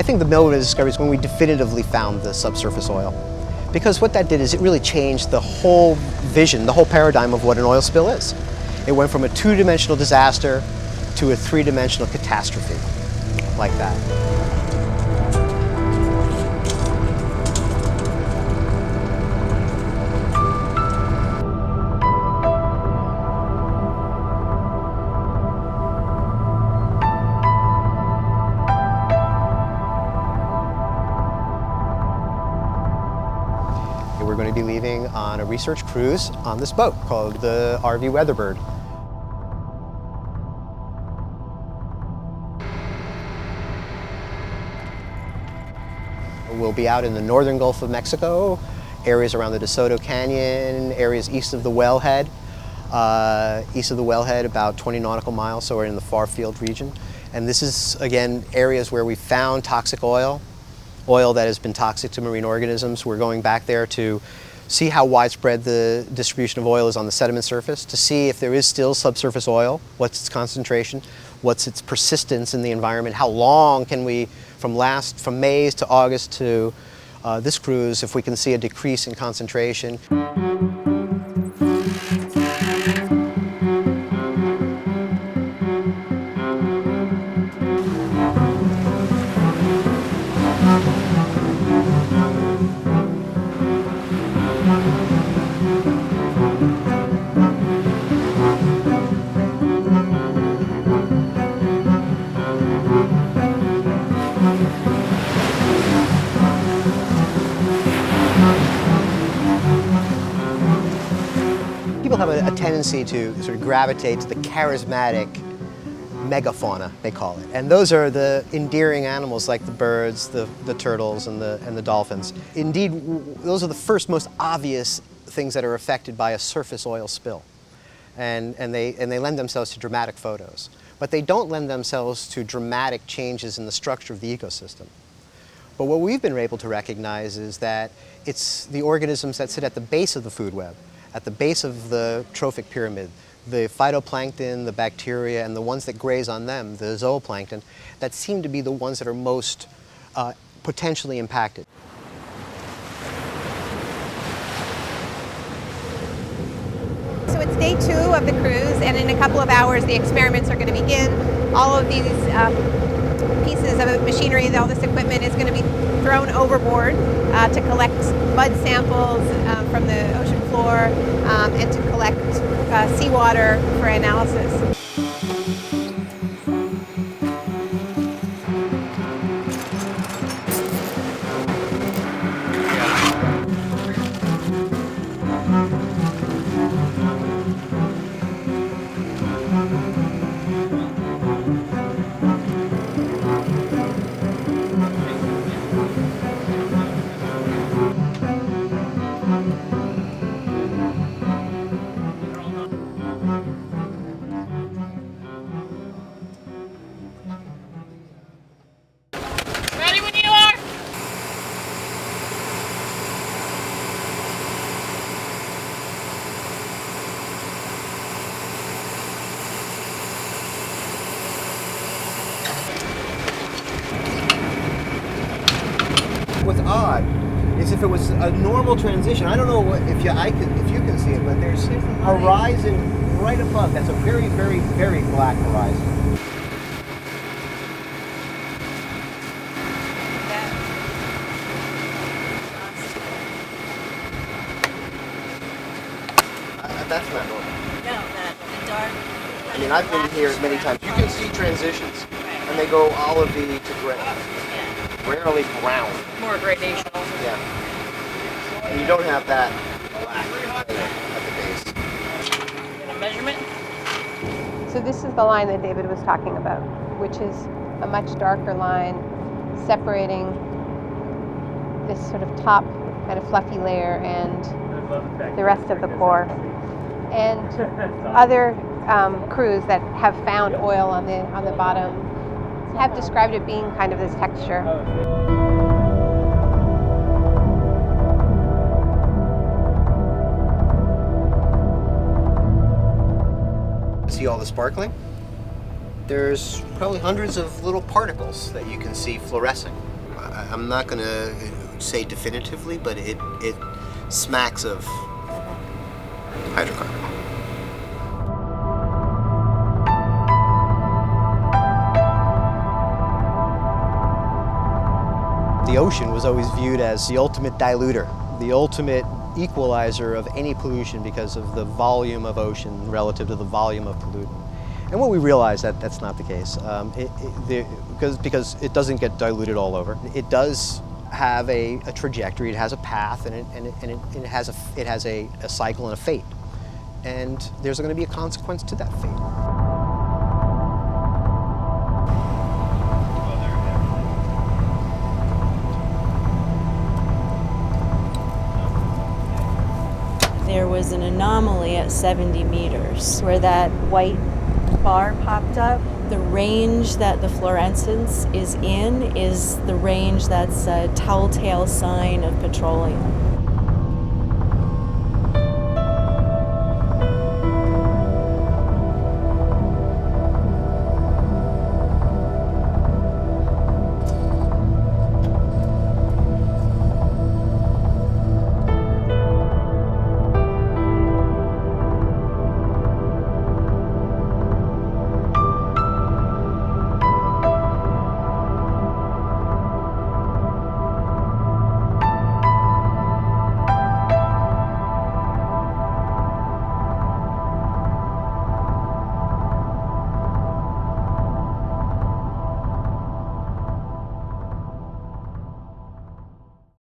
think the Melville discovery is when we definitively found the subsurface oil. Because what that did is it really changed the whole vision, the whole paradigm of what an oil spill is. It went from a two-dimensional disaster to a three-dimensional catastrophe, like that. We're going to be leaving on a research cruise on this boat called the RV Weatherbird. We'll be out in the northern Gulf of Mexico, areas around the Desoto Canyon, areas east of the wellhead. East of the wellhead, about 20 nautical miles, so we're in the far field region. And this is, again, areas where we found toxic oil that has been toxic to marine organisms. We're going back there to see how widespread the distribution of oil is on the sediment surface, to see if there is still subsurface oil, what's its concentration, what's its persistence in the environment, how long can we, from May to August to this cruise, if we can see a decrease in concentration. People have a tendency to sort of gravitate to the charismatic megafauna, they call it. And those are the endearing animals like the birds, the turtles, and the dolphins. Indeed, those are the first, most obvious things that are affected by a surface oil spill. And they lend themselves to dramatic photos. But they don't lend themselves to dramatic changes in the structure of the ecosystem. But what we've been able to recognize is that it's the organisms that sit at the base of the food web, at the base of the trophic pyramid, the phytoplankton, the bacteria, and the ones that graze on them, the zooplankton, that seem to be the ones that are most potentially impacted. So it's day 2 of the cruise, and in a couple of hours the experiments are going to begin. All of these pieces of machinery, all this equipment is going to be thrown overboard to collect mud samples from the ocean floor and to collect seawater for analysis. What's odd is if it was a normal transition, I don't know if you can see it, but there's a horizon right above. That's a very, very, very black horizon. That's not normal. No, the dark. I mean, I've been here many times. You can see transitions, and they go olivey to gray. Rarely brown. More gradational. Yeah. And you don't have that black at the base. A measurement? So this is the line that David was talking about, which is a much darker line separating this sort of top kind of fluffy layer and the rest of the core. And other crews that have found oil on the bottom have described it being kind of this texture. See all the sparkling? There's probably hundreds of little particles that you can see fluorescing. I'm not going to say definitively, but it smacks of hydrocarbon. The ocean was always viewed as the ultimate diluter, the ultimate equalizer of any pollution because of the volume of ocean relative to the volume of pollutant. And what we realized that that's not the case, because it doesn't get diluted all over. It does have a trajectory, it has a path, and it has a cycle and a fate. And there's going to be a consequence to that fate. There was an anomaly at 70 meters where that white bar popped up. The range that the fluorescence is in is the range that's a telltale sign of petroleum.